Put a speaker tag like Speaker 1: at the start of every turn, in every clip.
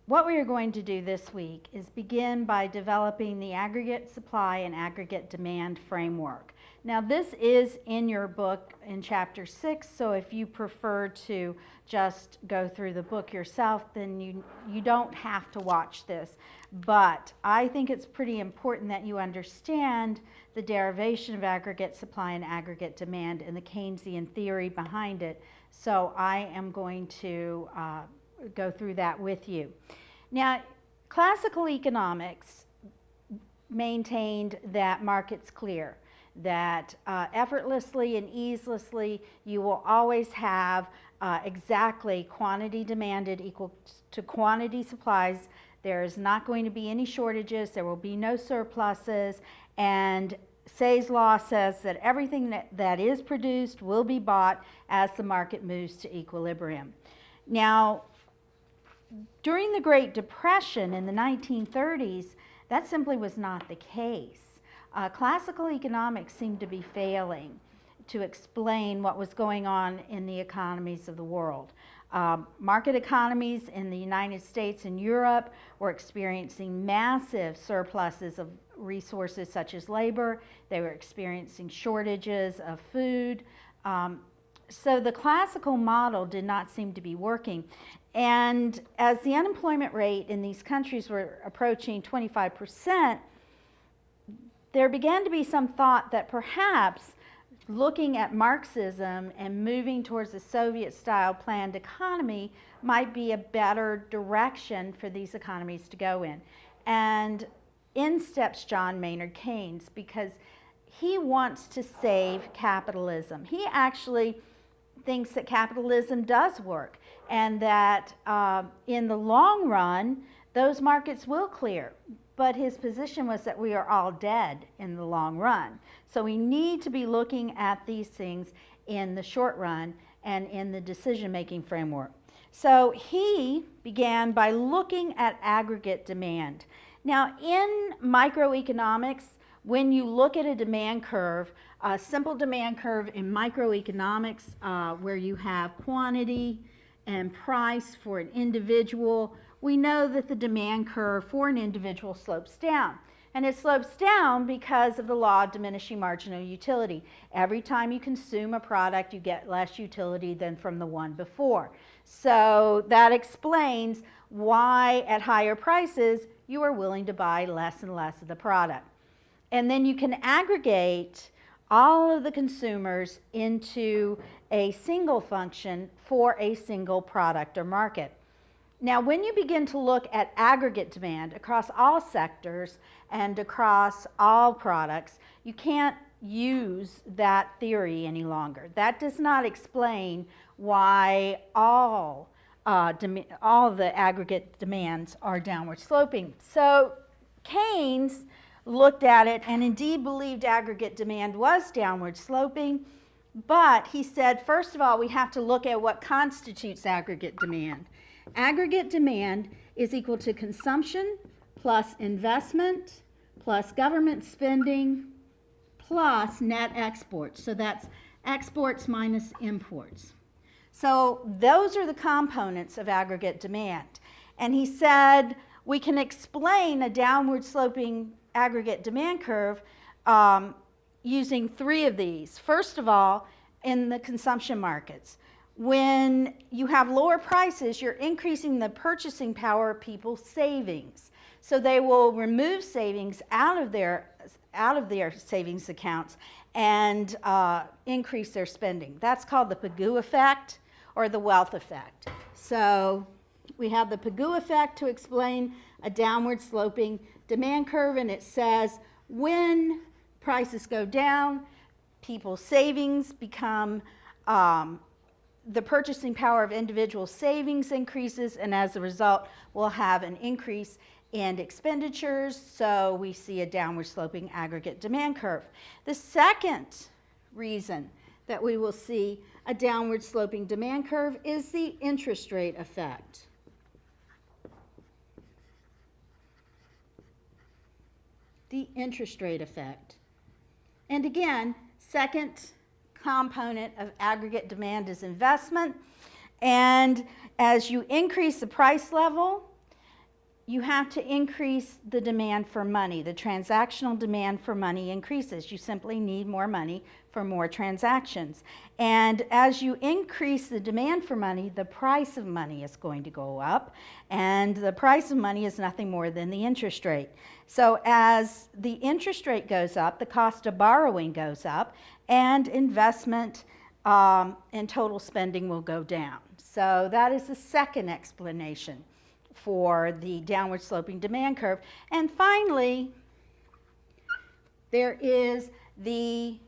Speaker 1: what we are going to do this week is begin by developing the aggregate supply and aggregate demand framework. Now, this is in your book in chapter 6, so if you prefer to just go through the book yourself, then you don't have to watch this. But I think it's pretty important that you understand the derivation of aggregate supply and aggregate demand and the Keynesian theory behind it. So I am going to go through that with you. Now, classical economics maintained that markets clear, that effortlessly and easelessly you will always have exactly quantity demanded equal to quantity supplies. There is not going to be any shortages, there will be no surpluses, and Say's law says that everything that is produced will be bought as the market moves to equilibrium. Now, during the Great Depression in the 1930s, that simply was not the case. Classical economics seemed to be failing to explain what was going on in the economies of the world. Market economies in the United States and Europe were experiencing massive surpluses of resources such as labor. They were experiencing shortages of food. So the classical model did not seem to be working. And as the unemployment rate in these countries were approaching 25%, there began to be some thought that perhaps looking at Marxism and moving towards a Soviet-style planned economy might be a better direction for these economies to go in. And in steps John Maynard Keynes, because he wants to save capitalism. He actually thinks that capitalism does work and that in the long run, those markets will clear. But his position was that we are all dead in the long run. So we need to be looking at these things in the short run and in the decision-making framework. So he began by looking at aggregate demand. Now, in microeconomics, when you look at a demand curve, a simple demand curve in microeconomics where you have quantity and price for an individual, we know that the demand curve for an individual slopes down. And it slopes down because of the law of diminishing marginal utility. Every time you consume a product, you get less utility than from the one before. So that explains why at higher prices you are willing to buy less and less of the product. And then you can aggregate all of the consumers into a single function for a single product or market. Now, when you begin to look at aggregate demand across all sectors and across all products, you can't use that theory any longer. That does not explain why all the aggregate demands are downward sloping. So Keynes looked at it and indeed believed aggregate demand was downward sloping, but he said, first of all, we have to look at what constitutes aggregate demand. Aggregate demand is equal to consumption plus investment plus government spending plus net exports. So that's exports minus imports. So those are the components of aggregate demand. And he said we can explain a downward sloping aggregate demand curve using three of these. First of all, in the consumption markets. When you have lower prices, you're increasing the purchasing power of people's savings. So they will remove savings out of their savings accounts and increase their spending. That's called the Pigou effect or the wealth effect. So we have the Pigou effect to explain a downward sloping demand curve, and it says when prices go down, people's savings become the purchasing power of individual savings increases, and as a result, we'll have an increase in expenditures, so we see a downward sloping aggregate demand curve. The second reason that we will see a downward sloping demand curve is the interest rate effect. The interest rate effect. And again, second component of aggregate demand is investment. And as you increase the price level, you have to increase the demand for money. The transactional demand for money increases. You simply need more money for more transactions. And as you increase the demand for money, the price of money is going to go up. And the price of money is nothing more than the interest rate. So as the interest rate goes up, the cost of borrowing goes up, and investment and total spending will go down. So that is the second explanation for the downward sloping demand curve. And finally, there is the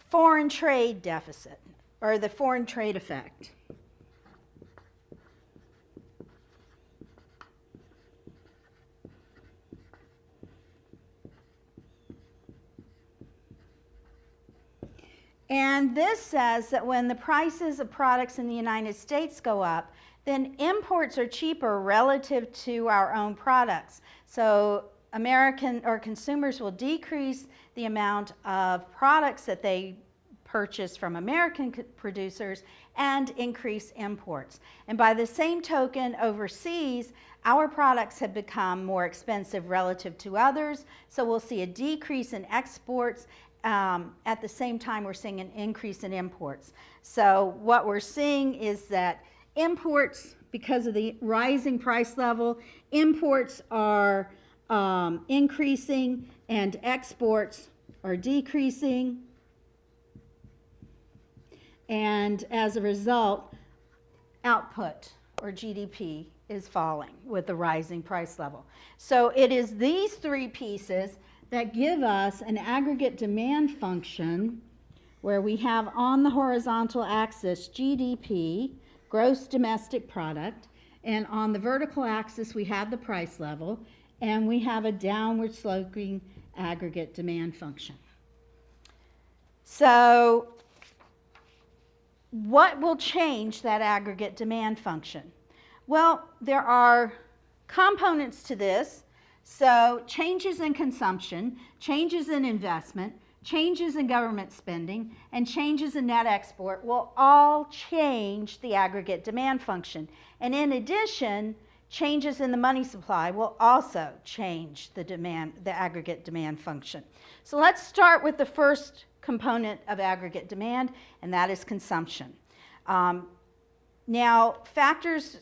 Speaker 1: foreign trade deficit, or the foreign trade effect. And this says that when the prices of products in the United States go up, then imports are cheaper relative to our own products. So American or consumers will decrease the amount of products that they purchase from American producers and increase imports. And by the same token, overseas, our products have become more expensive relative to others, so we'll see a decrease in exports. At the same time, we're seeing an increase in imports. So what we're seeing is that imports, because of the rising price level, imports are increasing and exports are decreasing. And as a result, output, or GDP, is falling with the rising price level. So it is these three pieces that give us an aggregate demand function where we have on the horizontal axis GDP, gross domestic product, and on the vertical axis we have the price level, and we have a downward sloping aggregate demand function. So what will change that aggregate demand function? Well, there are components to this. So changes in consumption, changes in investment, changes in government spending, and changes in net export will all change the aggregate demand function. And in addition, changes in the money supply will also change the aggregate demand function. So let's start with the first component of aggregate demand, and that is consumption. Now, factors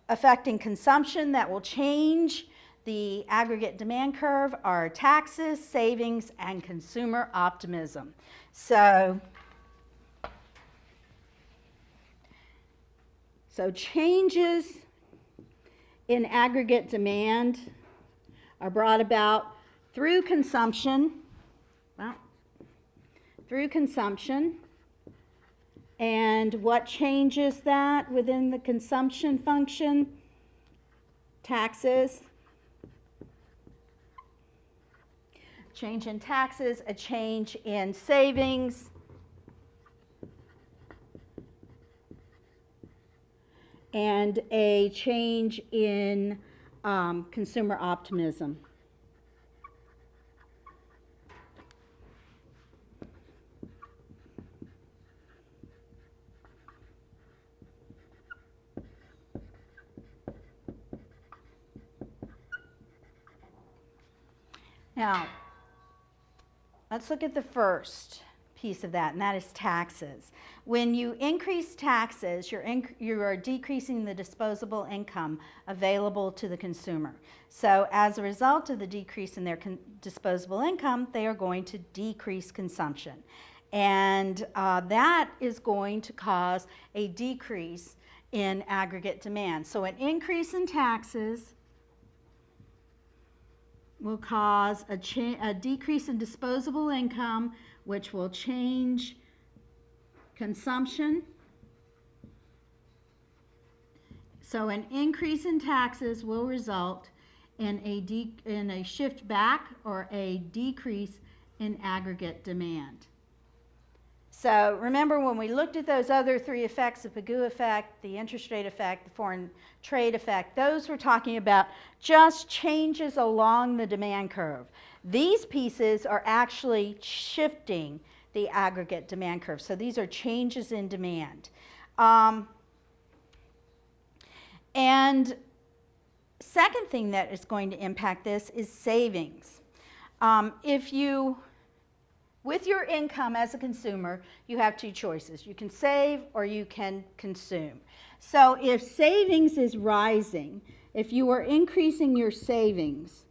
Speaker 1: affecting consumption that will change the aggregate demand curve are taxes, savings, and consumer optimism. So changes in aggregate demand are brought about through consumption, and what changes that within the consumption function? Taxes. Change in taxes, a change in savings, and a change in consumer optimism. Now, let's look at the first piece of that, and that is taxes. When you increase taxes, you are decreasing the disposable income available to the consumer. So as a result of the decrease in their disposable income, they are going to decrease consumption. And that is going to cause a decrease in aggregate demand. So an increase in taxes will cause a decrease in disposable income, which will change consumption. So an increase in taxes will result in a shift back or a decrease in aggregate demand. So remember, when we looked at those other three effects, the Pigou effect, the interest rate effect, the foreign trade effect, those were talking about just changes along the demand curve. These pieces are actually shifting the aggregate demand curve. So these are changes in demand. And second thing that is going to impact this is savings. With your income as a consumer, you have two choices. You can save or you can consume. So if savings is rising, if you are increasing your savings,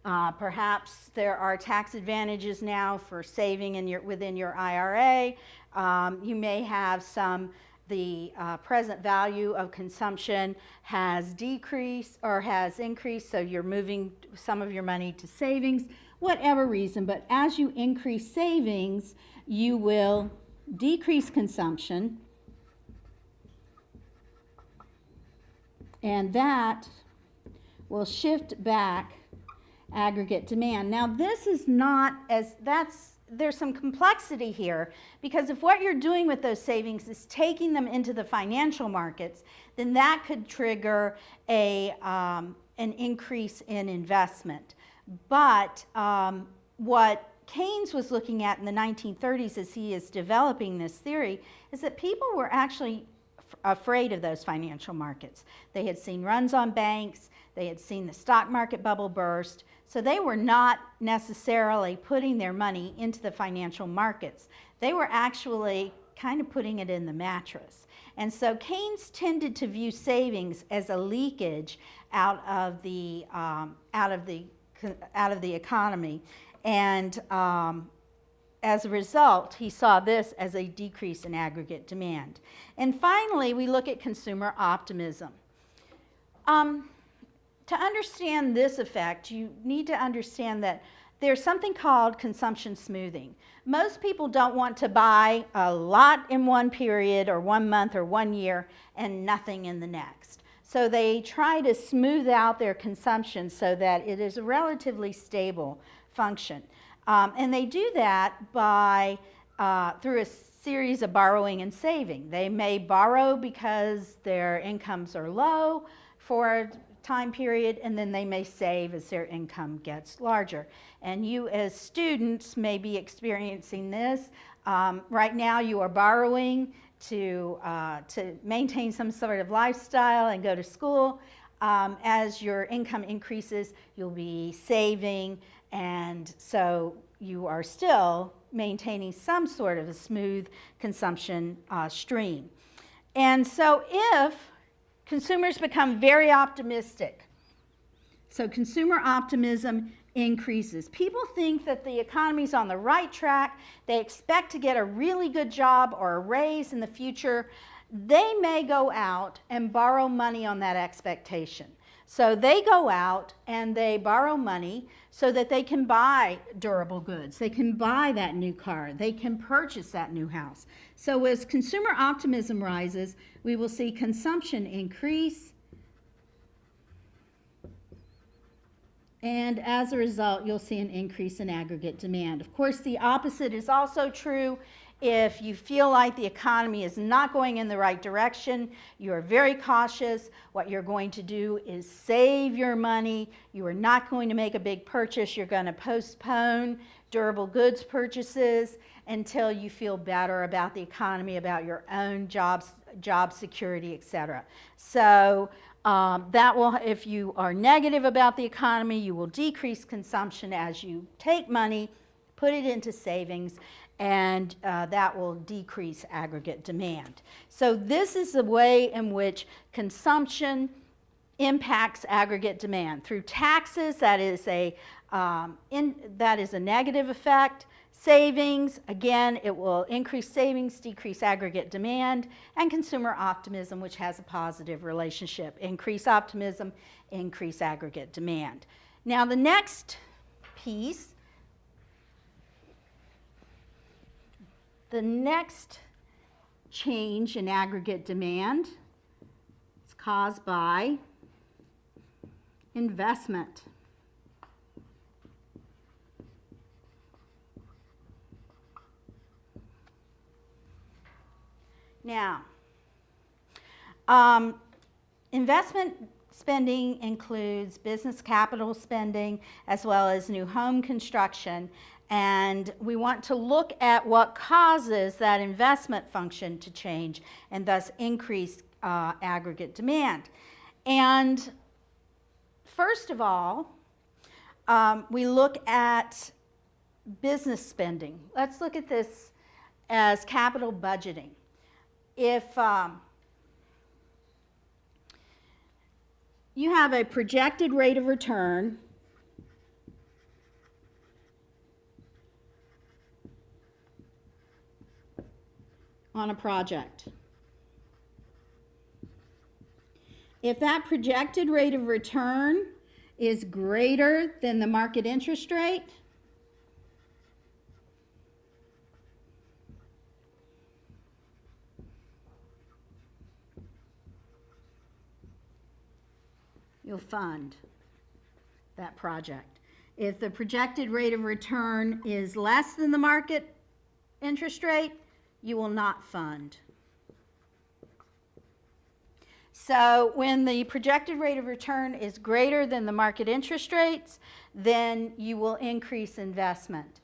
Speaker 1: perhaps there are tax advantages now for saving within your IRA. You may have the present value of consumption has decreased or has increased, so you're moving some of your money to savings, whatever reason. But as you increase savings, you will decrease consumption, and that will shift back aggregate demand. Now, this is not there's some complexity here, because if what you're doing with those savings is taking them into the financial markets, then that could trigger an increase in investment. But what Keynes was looking at in the 1930s as he is developing this theory is that people were actually afraid of those financial markets. They had seen runs on banks, they had seen the stock market bubble burst, so they were not necessarily putting their money into the financial markets. They were actually kind of putting it in the mattress. And so Keynes tended to view savings as a leakage out of the economy, and as a result, he saw this as a decrease in aggregate demand. And finally, we look at consumer optimism. To understand this effect, you need to understand that there's something called consumption smoothing. Most people don't want to buy a lot in one period or 1 month or 1 year and nothing in the next. So they try to smooth out their consumption so that it is a relatively stable function. And they do that by through a series of borrowing and saving. They may borrow because their incomes are low for a time period, and then they may save as their income gets larger. And you as students may be experiencing this. Right now you are borrowing to maintain some sort of lifestyle and go to school. As your income increases, you'll be saving, and so you are still maintaining some sort of a smooth consumption stream. And so if consumers become very optimistic, so consumer optimism increases. People think that the economy's on the right track. They expect to get a really good job or a raise in the future. They may go out and borrow money on that expectation. So they go out and they borrow money so that they can buy durable goods. They can buy that new car. They can purchase that new house. So as consumer optimism rises, we will see consumption increase. And as a result, you'll see an increase in aggregate demand. Of course, the opposite is also true. If you feel like the economy is not going in the right direction, you are very cautious. What you're going to do is save your money. You are not going to make a big purchase. You're going to postpone durable goods purchases until you feel better about the economy, about your own job security, etc. So that will, if you are negative about the economy, you will decrease consumption as you take money, put it into savings, and that will decrease aggregate demand. So this is the way in which consumption impacts aggregate demand. Through taxes, that is a negative effect. Savings, again, it will increase savings, decrease aggregate demand, and consumer optimism, which has a positive relationship. Increase optimism, increase aggregate demand. Now the next piece, the next change in aggregate demand is caused by investment. Now, investment spending includes business capital spending as well as new home construction, and we want to look at what causes that investment function to change and thus increase aggregate demand. And first of all, we look at business spending. Let's look at this as capital budgeting. If you have a projected rate of return on a project, if that projected rate of return is greater than the market interest rate, you'll fund that project. If the projected rate of return is less than the market interest rate, you will not fund. So when the projected rate of return is greater than the market interest rates, then you will increase investment.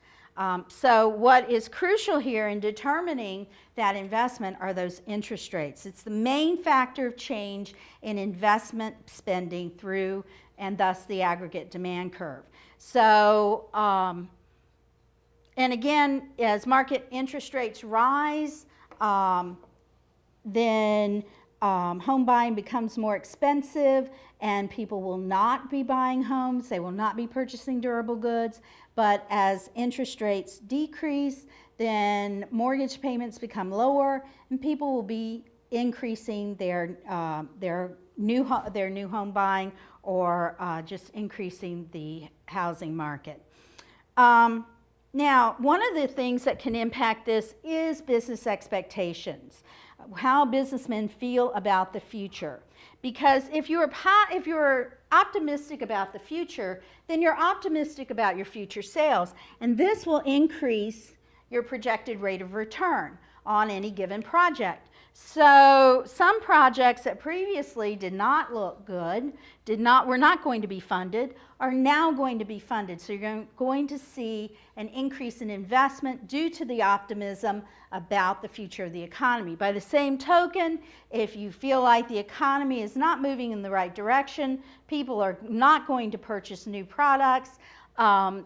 Speaker 1: So what is crucial here in determining that investment are those interest rates. It's the main factor of change in investment spending through and thus the aggregate demand curve. So, and again, as market interest rates rise, then home buying becomes more expensive and people will not be buying homes. They will not be purchasing durable goods. But as interest rates decrease, then mortgage payments become lower and people will be increasing their new home buying or just increasing the housing market. Now, one of the things that can impact this is business expectations, how businessmen feel about the future. Because if you're optimistic about the future, then you're optimistic about your future sales, and this will increase your projected rate of return on any given project. So some projects that previously did not look good, were not going to be funded, are now going to be funded. So you're going to see an increase in investment due to the optimism about the future of the economy. By the same token, if you feel like the economy is not moving in the right direction, people are not going to purchase new products,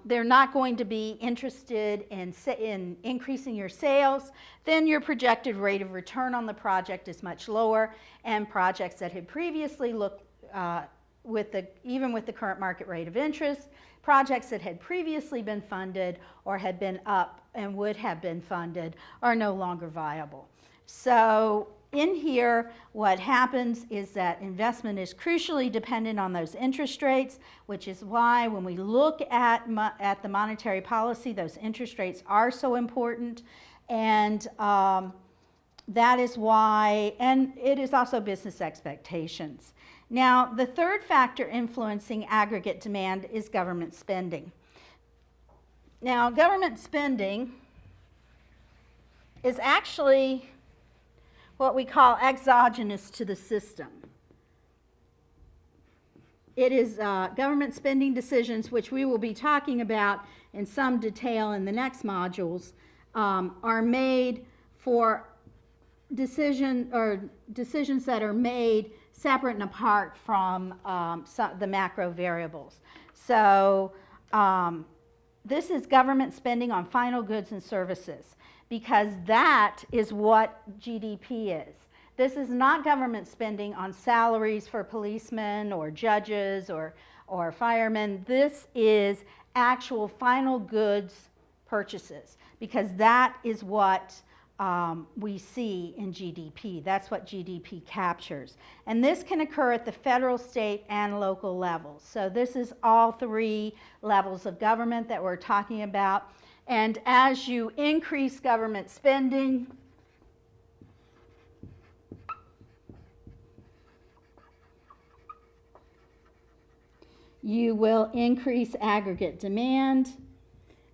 Speaker 1: they're not going to be interested in increasing your sales, then your projected rate of return on the project is much lower, and projects that had previously looked, even with the current market rate of interest, projects that had previously been funded or had been up and would have been funded are no longer viable. So in here, what happens is that investment is crucially dependent on those interest rates, which is why when we look at the monetary policy, those interest rates are so important. And that is why, and it is also business expectations. Now, the third factor influencing aggregate demand is government spending. Now, government spending is actually what we call exogenous to the system. It is government spending decisions, which we will be talking about in some detail in the next modules, are made for decisions that are made separate and apart from the macro variables. So this is government spending on final goods and services, because that is what GDP is. This is not government spending on salaries for policemen or judges or firemen. This is actual final goods purchases, because that is what we see in GDP. That's what GDP captures. And this can occur at the federal, state, and local levels. So this is all three levels of government that we're talking about. And as you increase government spending, you will increase aggregate demand.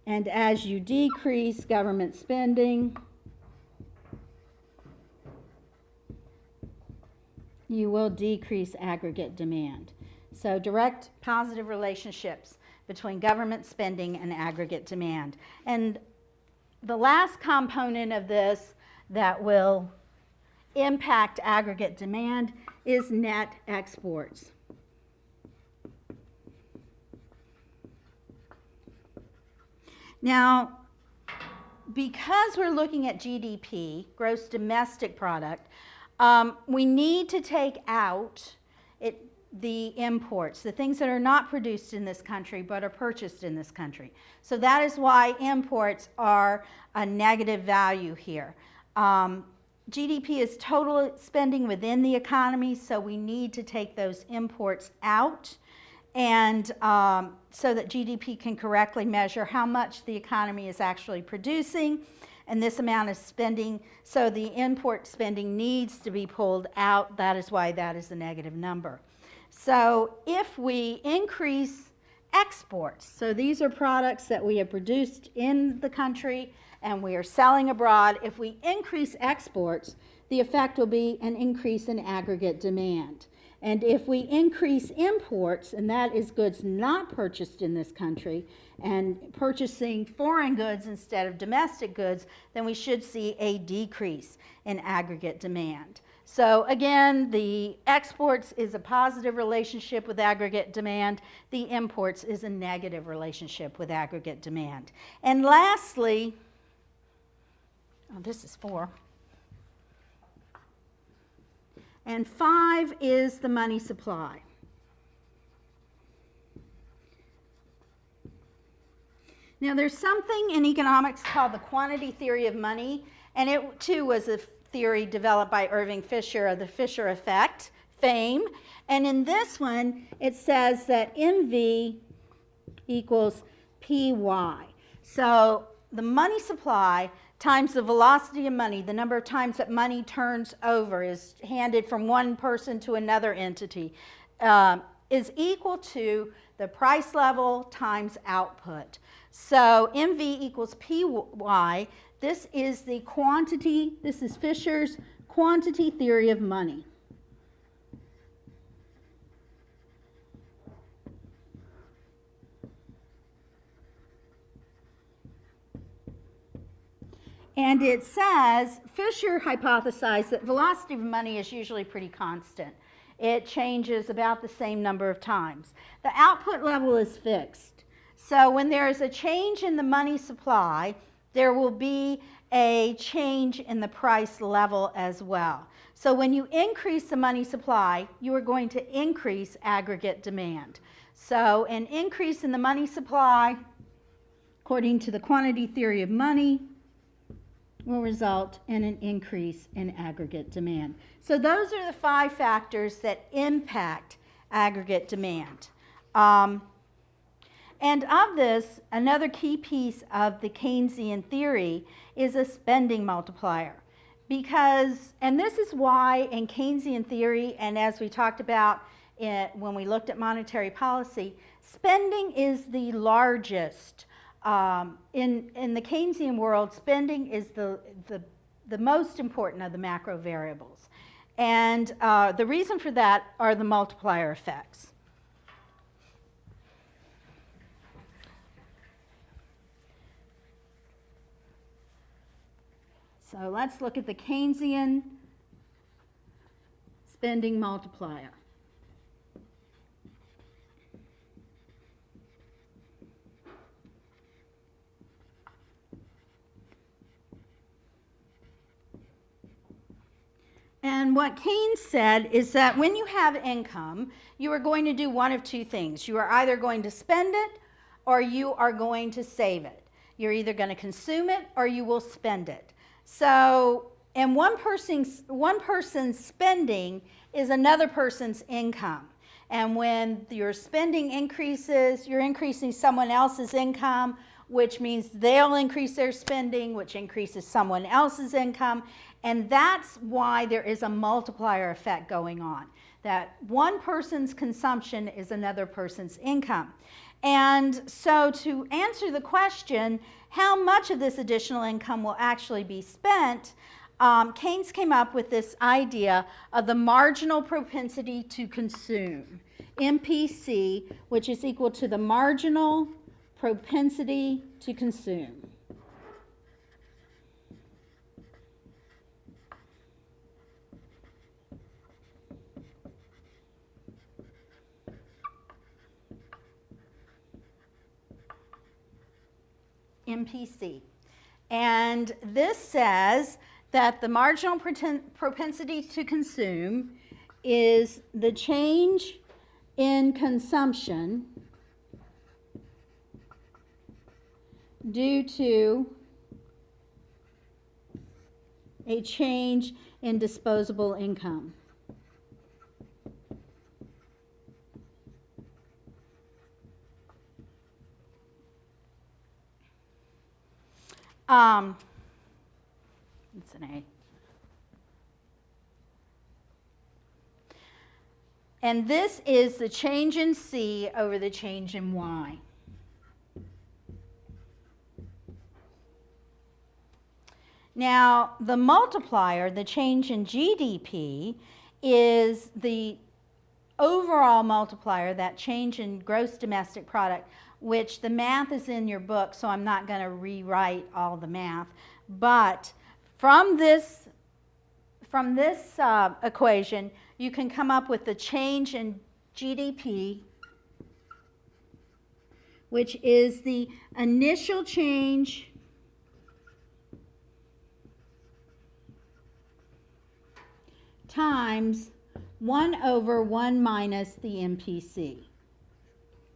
Speaker 1: And as you decrease government spending, you will decrease aggregate demand. So direct positive relationships between government spending and aggregate demand. And the last component of this that will impact aggregate demand is net exports. Now, because we're looking at GDP, gross domestic product, we need to take out the imports, the things that are not produced in this country but are purchased in this country. So that is why imports are a negative value here. GDP is total spending within the economy, so we need to take those imports out, and so that GDP can correctly measure how much the economy is actually producing, and this amount of spending, so the import spending needs to be pulled out. That is why that is a negative number. So if we increase exports, so these are products that we have produced in the country and we are selling abroad, if we increase exports, the effect will be an increase in aggregate demand. And if we increase imports, and that is goods not purchased in this country, and purchasing foreign goods instead of domestic goods, then we should see a decrease in aggregate demand. So again, the exports is a positive relationship with aggregate demand. The imports is a negative relationship with aggregate demand. And lastly, this is 4. And 5 is the money supply. Now, there's something in economics called the quantity theory of money, and it too was a theory developed by Irving Fisher of the Fisher effect fame. And in this one, it says that MV equals PY. So the money supply times the velocity of money, the number of times that money turns over, is handed from one person to another entity, is equal to the price level times output. So MV equals PY. This is the quantity, this is Fisher's quantity theory of money. And it says, Fisher hypothesized that velocity of money is usually pretty constant. It changes about the same number of times. The output level is fixed. So when there is a change in the money supply, there will be a change in the price level as well. So when you increase the money supply, you are going to increase aggregate demand. So an increase in the money supply, according to the quantity theory of money, will result in an increase in aggregate demand. So those are the 5 factors that impact aggregate demand. And of this, another key piece of the Keynesian theory is a spending multiplier. Because, and this is why in Keynesian theory, and as we talked about when we looked at monetary policy, spending is the largest. In the Keynesian world, spending is the most important of the macro variables. And the reason for that are the multiplier effects. So let's look at the Keynesian spending multiplier. And what Keynes said is that when you have income, you are going to do one of 2 things. You are either going to spend it or you are going to save it. You're either going to consume it or you will spend it. So, and one person's spending is another person's income. And when your spending increases, you're increasing someone else's income, which means they'll increase their spending, which increases someone else's income. And that's why there is a multiplier effect going on, that one person's consumption is another person's income. And so to answer the question, how much of this additional income will actually be spent, Keynes came up with this idea of the marginal propensity to consume, MPC, which is equal to the marginal propensity to consume. MPC. And this says that the marginal propensity to consume is the change in consumption due to a change in disposable income. It's an A. And this is the change in C over the change in Y. Now, the multiplier, the change in GDP, is the overall multiplier, that change in gross domestic product, which the math is in your book, so I'm not going to rewrite all the math. But from this equation, you can come up with the change in GDP, which is the initial change times 1 over 1 minus the MPC.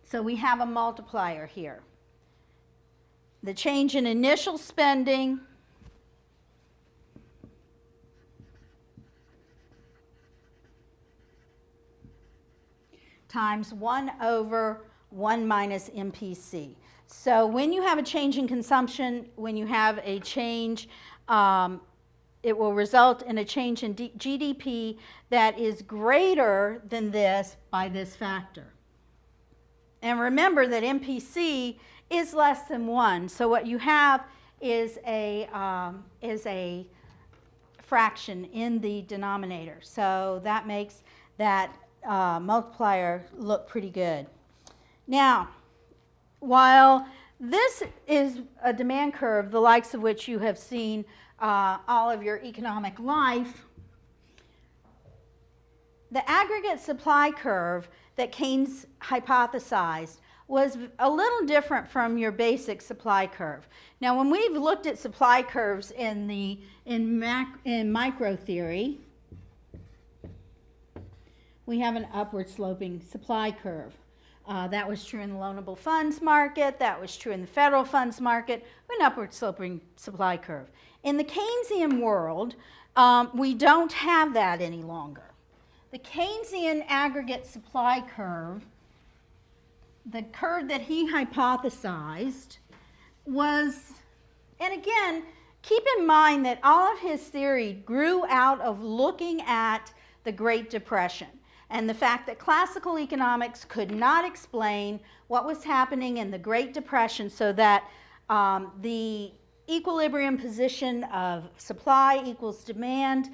Speaker 1: So we have a multiplier here. The change in initial spending times 1 over 1 minus MPC. So when you have a change in consumption, when you have a change, it will result in a change in GDP that is greater than this by this factor. And remember that MPC is less than 1. So what you have is a fraction in the denominator. So that makes that multiplier look pretty good. Now, while this is a demand curve, the likes of which you have seen all of your economic life, the aggregate supply curve that Keynes hypothesized was a little different from your basic supply curve. Now, when we've looked at supply curves in micro theory, we have an upward sloping supply curve. That was true in the loanable funds market, that was true in the federal funds market, an upward sloping supply curve. In the Keynesian world, we don't have that any longer. The Keynesian aggregate supply curve, the curve that he hypothesized, was, and again, keep in mind that all of his theory grew out of looking at the Great Depression and the fact that classical economics could not explain what was happening in the Great Depression, so that the equilibrium position of supply equals demand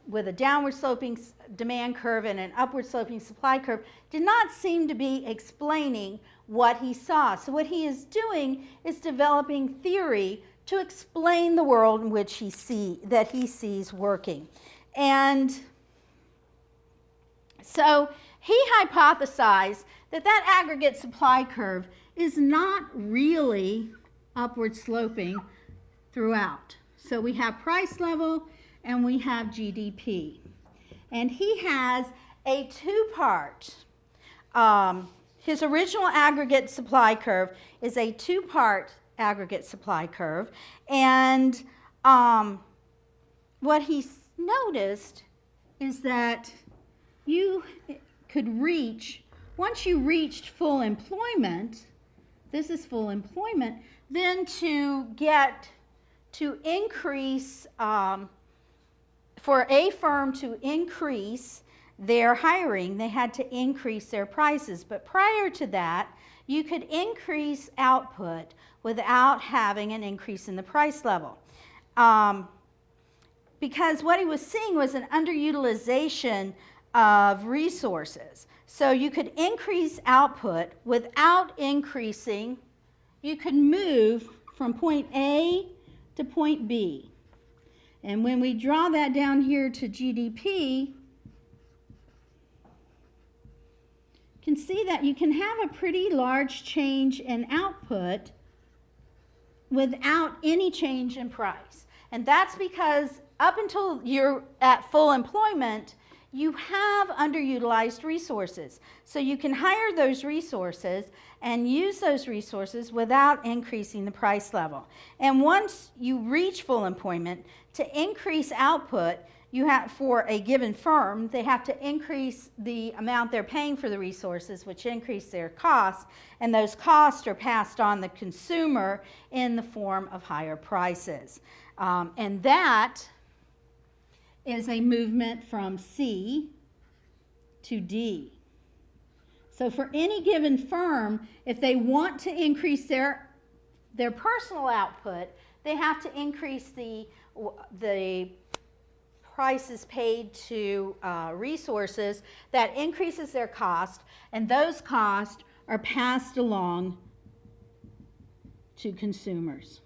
Speaker 1: with a downward sloping demand curve and an upward sloping supply curve did not seem to be explaining what he saw. So what he is doing is developing theory to explain the world in which he sees working. And so he hypothesized that that aggregate supply curve is not really upward sloping throughout. So we have price level and we have GDP. And he has a two-part, his original aggregate supply curve is a two-part aggregate supply curve. And what he noticed is that you could reach, once you reached full employment, this is full employment, then to increase, for a firm to increase their hiring, they had to increase their prices. But prior to that, you could increase output without having an increase in the price level. Because what he was seeing was an underutilization of resources. So you could increase output without increasing, you could move from point A to point B. And when we draw that down here to GDP, you can see that you can have a pretty large change in output without any change in price. And that's because up until you're at full employment, you have underutilized resources. So you can hire those resources and use those resources without increasing the price level. And once you reach full employment, to increase output, you have, for a given firm, they have to increase the amount they're paying for the resources, which increase their costs, and those costs are passed on the consumer in the form of higher prices. And that is a movement from C to D. So for any given firm, if they want to increase their personal output, they have to increase the prices paid to resources. That increases their cost, and those costs are passed along to consumers.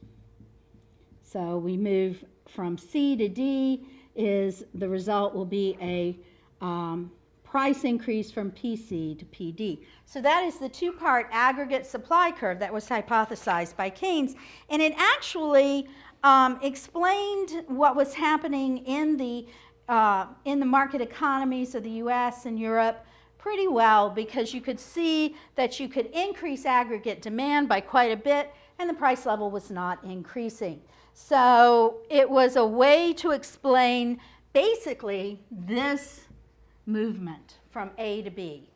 Speaker 1: So we move from C to D. The result will be a price increase from PC to PD. So that is the two-part aggregate supply curve that was hypothesized by Keynes, and it actually explained what was happening in the market economies of the US and Europe pretty well, because you could see that you could increase aggregate demand by quite a bit and the price level was not increasing. So it was a way to explain basically this movement from A to B.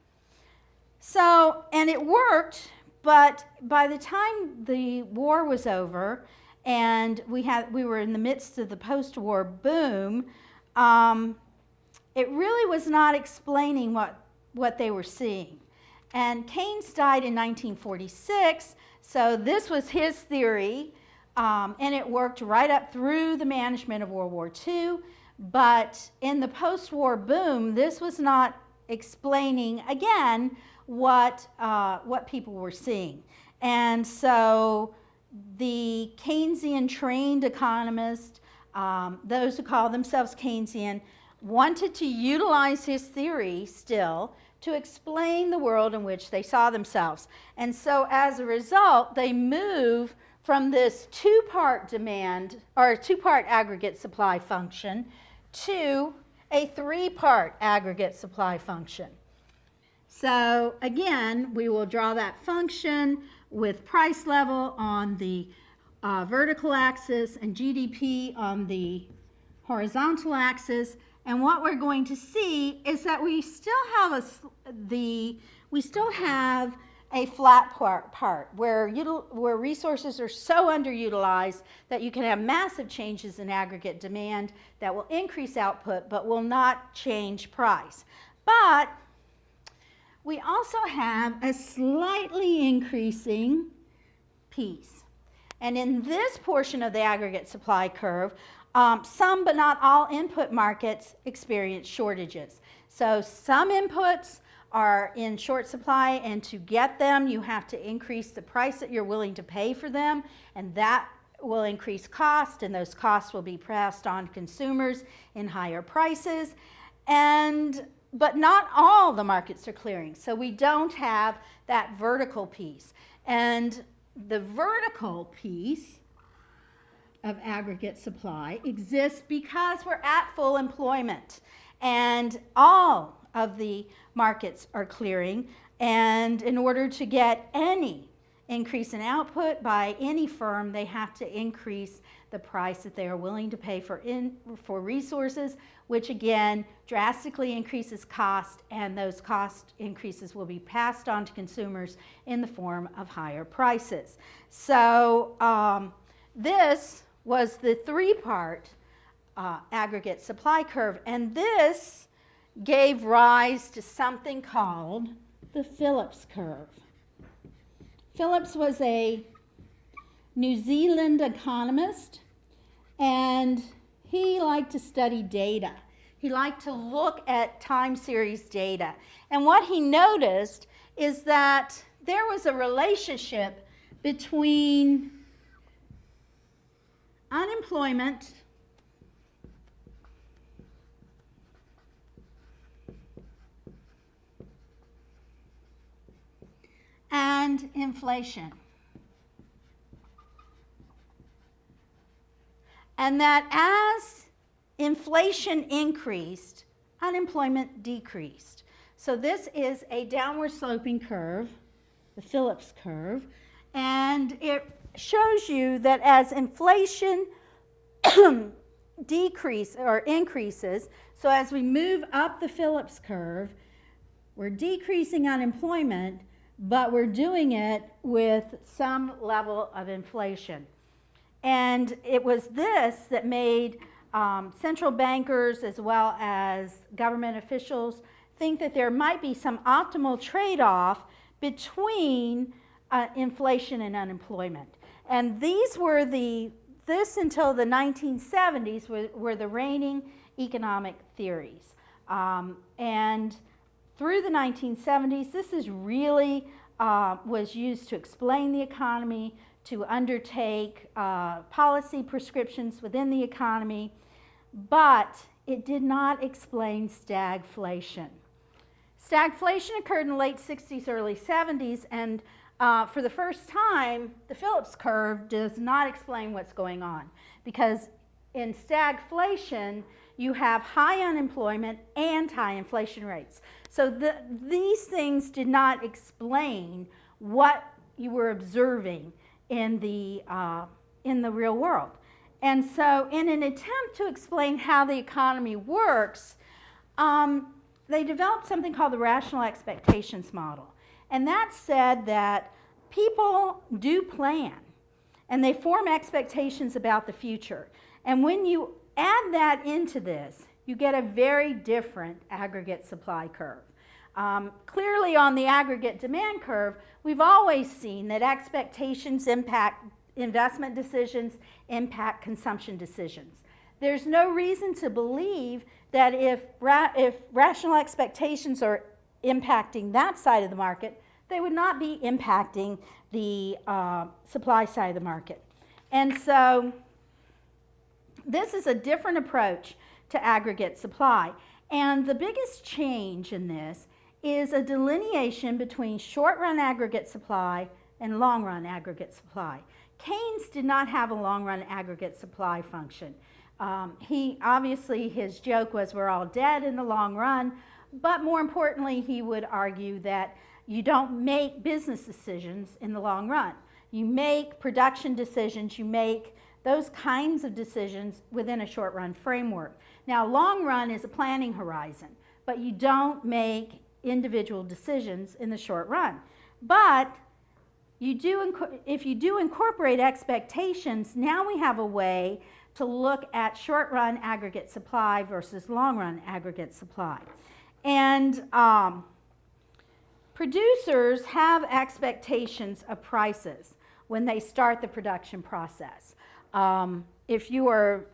Speaker 1: So, and it worked, but by the time the war was over and we were in the midst of the post-war boom, it really was not explaining what they were seeing. And Keynes died in 1946, so this was his theory, and it worked right up through the management of World War II. But in the post-war boom, this was not explaining, again, what people were seeing. And so the Keynesian trained economists, those who call themselves Keynesian, wanted to utilize his theory still to explain the world in which they saw themselves. And so as a result, they move from this two-part demand or two-part aggregate supply function to a three-part aggregate supply function. So again, we will draw that function with price level on the vertical axis and GDP on the horizontal axis. And what we're going to see is that we still have a flat part where resources are so underutilized that you can have massive changes in aggregate demand that will increase output but will not change price. But we also have a slightly increasing piece. And in this portion of the aggregate supply curve, some but not all input markets experience shortages. So some inputs are in short supply, and to get them you have to increase the price that you're willing to pay for them, and that will increase cost, and those costs will be passed on to consumers in higher prices. But not all the markets are clearing, so we don't have that vertical piece. And the vertical piece of aggregate supply exists because we're at full employment and all of the markets are clearing, and in order to get any increase in output by any firm, they have to increase the price that they are willing to pay for resources, which again drastically increases cost, and those cost increases will be passed on to consumers in the form of higher prices. So this was the three-part aggregate supply curve, and this gave rise to something called the Phillips curve. Phillips was a New Zealand economist, and he liked to study data. He liked to look at time series data. And what he noticed is that there was a relationship between unemployment and inflation. and that as inflation increased, unemployment decreased. So this is a downward sloping curve, the Phillips curve, and it shows you that as inflation increases, so as we move up the Phillips curve, we're decreasing unemployment, but we're doing it with some level of inflation. And it was this that made central bankers as well as government officials think that there might be some optimal trade-off between inflation and unemployment. And these were this until the 1970s were the reigning economic theories. And through the 1970s, this is really was used to explain the economy, to undertake policy prescriptions within the economy, but it did not explain stagflation. Stagflation occurred in the late 60s, early 70s, and for the first time, the Phillips curve does not explain what's going on, because in stagflation, you have high unemployment and high inflation rates. So these things did not explain what you were observing in the real world. And so in an attempt to explain how the economy works, they developed something called the rational expectations model. And that said that people do plan, and they form expectations about the future. And when you add that into this, you get a very different aggregate supply curve. Clearly on the aggregate demand curve, we've always seen that expectations impact investment decisions, impact consumption decisions. There's no reason to believe that if rational expectations are impacting that side of the market, they would not be impacting the supply side of the market. And so this is a different approach to aggregate supply. And the biggest change in this is a delineation between short-run aggregate supply and long-run aggregate supply. Keynes did not have a long-run aggregate supply function. Obviously, his joke was we're all dead in the long run, but more importantly, he would argue that you don't make business decisions in the long run. You make production decisions, you make those kinds of decisions within a short-run framework. Now, long run is a planning horizon, but you don't make individual decisions in the short run. But you do, if you do incorporate expectations, now we have a way to look at short-run aggregate supply versus long-run aggregate supply. And producers have expectations of prices when they start the production process. If you are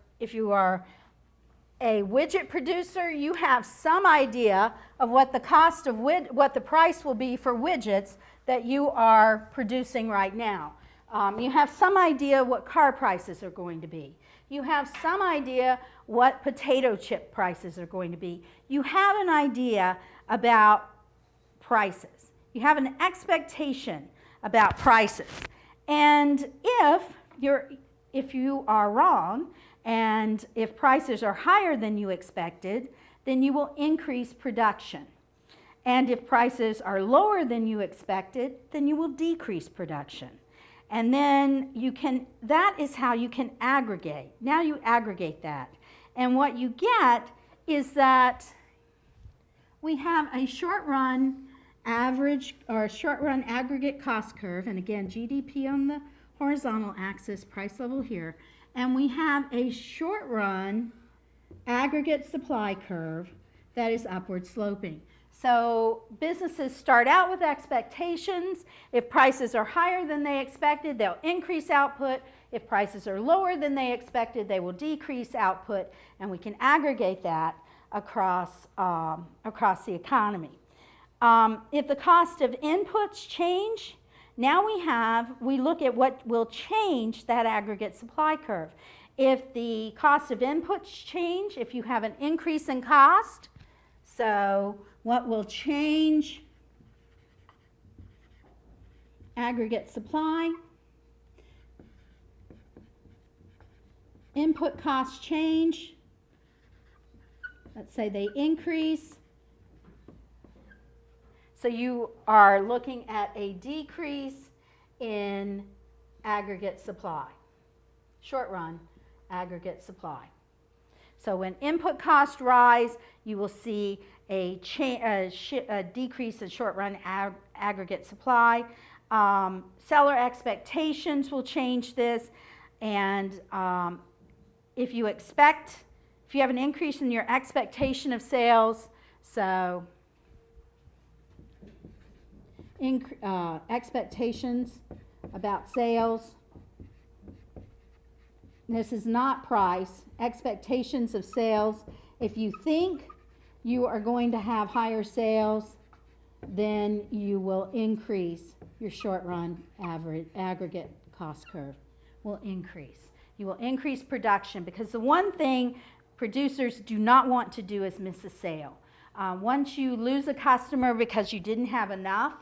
Speaker 1: a widget producer, you have some idea of what the cost of what the price will be for widgets that you are producing right now. You have some idea what car prices are going to be. You have some idea what potato chip prices are going to be. You have an idea about prices. You have an expectation about prices. And if you are wrong, and if prices are higher than you expected, then you will increase production. And if prices are lower than you expected, then you will decrease production. And then that is how you can aggregate. Now you aggregate that. And what you get is that we have a short-run average or short-run aggregate cost curve, and again, GDP on the horizontal axis, price level here, and we have a short-run aggregate supply curve that is upward sloping. So businesses start out with expectations. If prices are higher than they expected, they'll increase output. If prices are lower than they expected, they will decrease output, and we can aggregate that across the economy. If the cost of inputs change, now we look at what will change that aggregate supply curve. If the cost of inputs change, if you have an increase in cost, so what will change aggregate supply? input costs change, let's say they increase, so you are looking at a decrease in aggregate supply, short run aggregate supply. So when input costs rise, you will see a decrease in short run aggregate supply. Seller expectations will change this, and if you have an increase in your expectation of sales, so expectations about sales. This is not price, expectations of sales. If you think you are going to have higher sales, then you will increase your short run average aggregate cost curve will increase. You will increase production, because the one thing producers do not want to do is miss a sale. Once you lose a customer because you didn't have enough,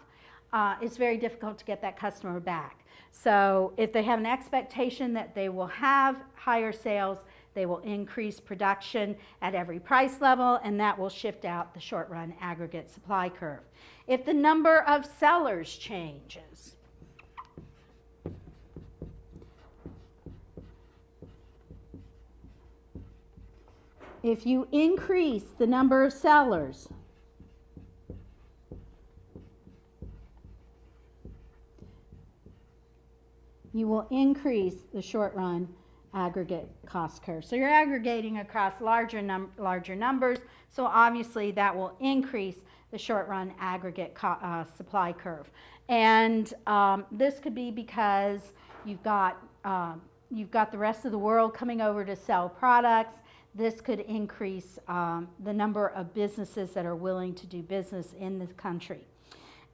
Speaker 1: it's very difficult to get that customer back. So if they have an expectation that they will have higher sales, they will increase production at every price level, and that will shift out the short run aggregate supply curve. If the number of sellers changes, if you increase the number of sellers, you will increase the short run aggregate cost curve. So you're aggregating across larger numbers, so obviously that will increase the short run aggregate supply curve. And this could be because you've got the rest of the world coming over to sell products. This could increase the number of businesses that are willing to do business in the country.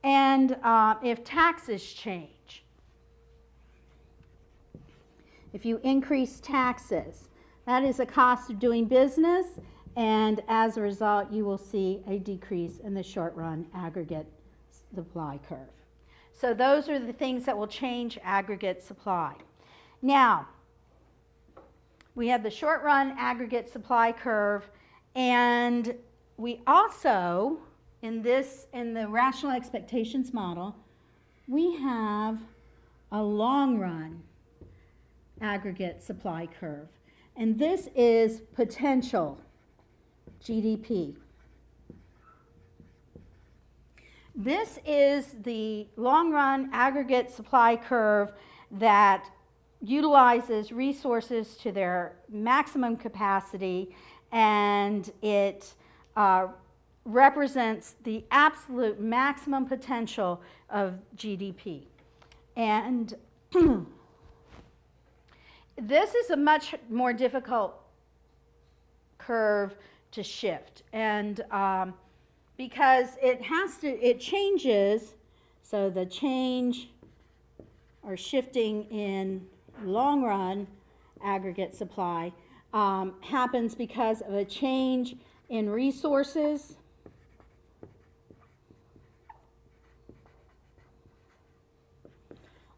Speaker 1: And if taxes change, if you increase taxes, that is a cost of doing business, and as a result, you will see a decrease in the short run aggregate supply curve. So those are the things that will change aggregate supply. Now, we have the short run aggregate supply curve, and we also, in the rational expectations model, we have a long run aggregate supply curve. And this is potential GDP. This is the long run aggregate supply curve that utilizes resources to their maximum capacity, and it represents the absolute maximum potential of GDP. And this is a much more difficult curve to shift, and because it changes, so the change or shifting in long run aggregate supply happens because of a change in resources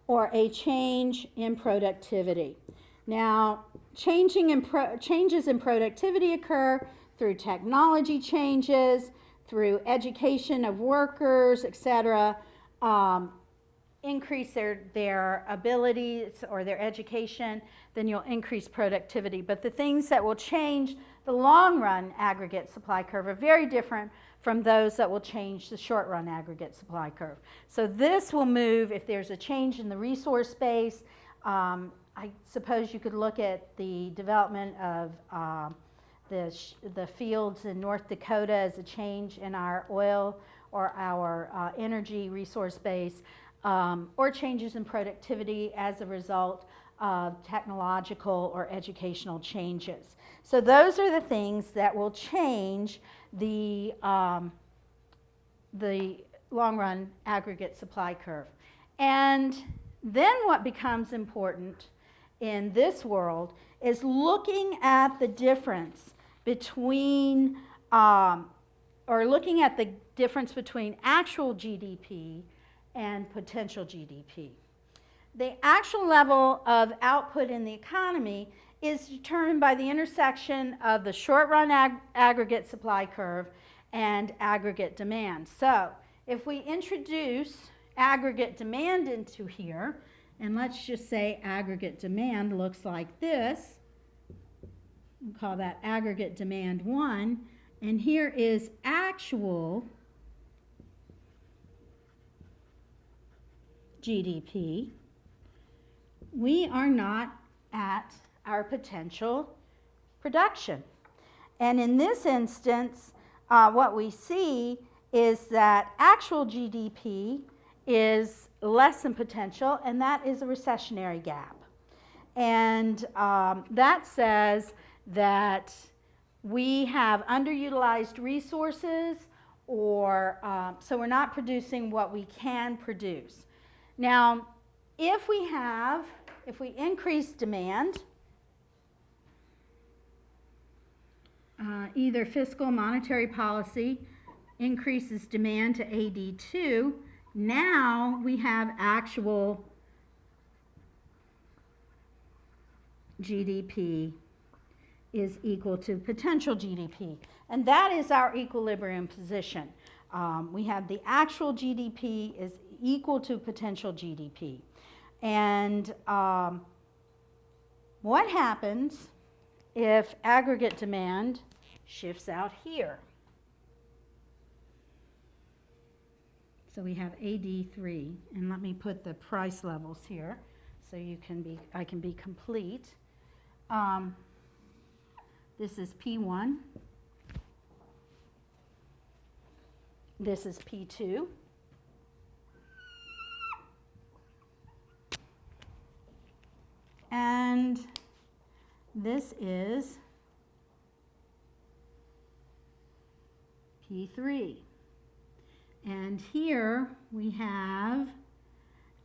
Speaker 1: or a change in productivity. Now, changes in productivity occur through technology changes, through education of workers, etc. Increase their abilities or their education, then you'll increase productivity. But the things that will change the long run aggregate supply curve are very different from those that will change the short run aggregate supply curve. So this will move if there's a change in the resource base. I suppose you could look at the development of the fields in North Dakota as a change in our oil or our energy resource base, or changes in productivity as a result of technological or educational changes. So those are the things that will change the long-run aggregate supply curve. And then what becomes important in this world is looking at the difference between, looking at the difference between actual GDP and potential GDP. The actual level of output in the economy is determined by the intersection of the short-run aggregate supply curve and aggregate demand. So if we introduce aggregate demand into here, and let's just say aggregate demand looks like this, we'll call that aggregate demand 1, and here is actual GDP. We are not at our potential production. And in this instance, what we see is that actual GDP is less than potential, and that is a recessionary gap. And that says that we have underutilized resources, or so we're not producing what we can produce. Now, if we increase demand, either fiscal monetary policy increases demand to AD2, now we have actual GDP is equal to potential GDP. And that is our equilibrium position. We have the actual GDP is equal to potential GDP. And what happens if aggregate demand shifts out here? So we have AD3, and let me put the price levels here so I can be complete. This is P1. This is P2. And this is P3. And here we have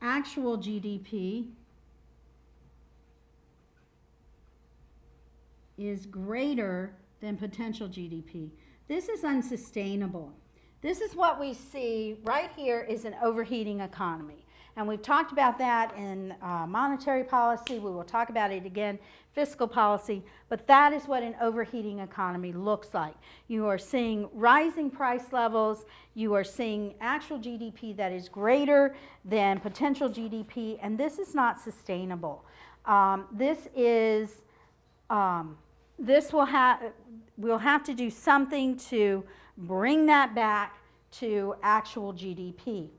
Speaker 1: actual GDP is greater than potential GDP. This is unsustainable. This is what we see right here is an overheating economy. And we've talked about that in monetary policy. We will talk about it again, fiscal policy. But that is what an overheating economy looks like. You are seeing rising price levels. You are seeing actual GDP that is greater than potential GDP. And this is not sustainable. We'll have to do something to bring that back to actual GDP.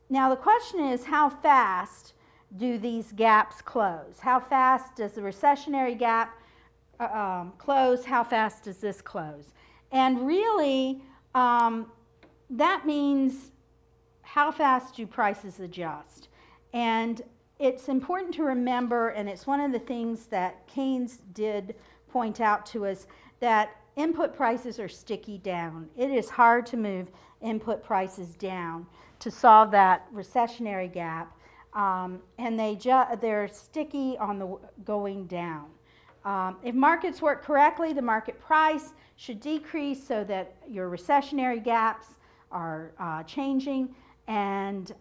Speaker 1: Now the question is, how fast do these gaps close? How fast does the recessionary gap close? How fast does this close? And really, that means how fast do prices adjust? And it's important to remember, and it's one of the things that Keynes did point out to us, that input prices are sticky down. It is hard to move input prices down to solve that recessionary gap, and they're sticky on the going down. If markets work correctly, the market price should decrease so that your recessionary gaps are changing, and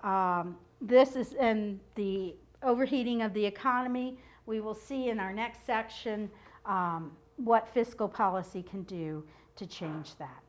Speaker 1: this is in the overheating of the economy. We will see in our next section what fiscal policy can do to change that.